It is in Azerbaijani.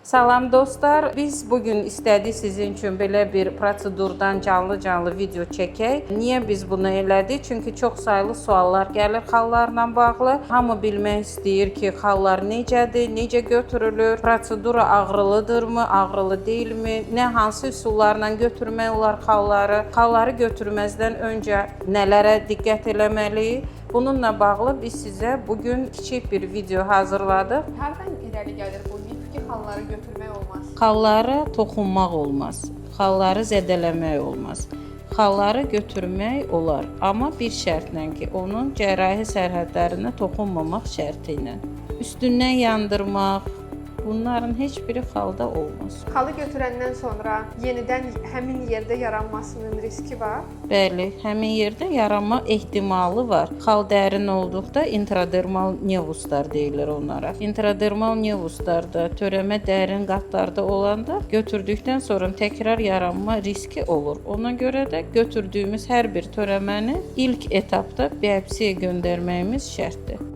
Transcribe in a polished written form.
Salam dostlar, biz bugün istədik sizin üçün belə bir prosedurdan canlı video çəkək. Niyə biz bunu elədik? Çünki çox saylı suallar gəlir xallarla bağlı. Hamı bilmək istəyir ki, xallar necədir, necə götürülür, prosedura ağrılıdırmı, ağrılı deyilmi, nə hansı üsullarla götürmək olar xalları, xalları götürməzdən öncə nələrə diqqət eləməliyik? Bununla bağlı biz sizə bugün kiçik bir video hazırladıq. Hardan irəli gəlir bu mif ki, xalları götürmək olmaz? Xallara toxunmaq olmaz, xalları zədələmək olmaz. Xalları götürmək olar, amma bir şərtlə ki, onun cərrahi sərhədlərinə toxunmamaq şərti ilə. Üstündən yandırmaq, bunların heç biri xalda olmaz. Xalı götürəndən sonra yenidən həmin yerdə yaranmasının riski var. Bəli, həmin yerdə yaranma ehtimalı var. Xal dərin olduqda intradermal nevuslar deyilir onlara. Intradermal nevuslarda törəmə dərin qatlarda olanda götürdükdən sonra təkrar yaranma riski olur. Ona görə də götürdüyümüz hər bir törəməni ilk etapda biopsiya göndərməyimiz şərtdir.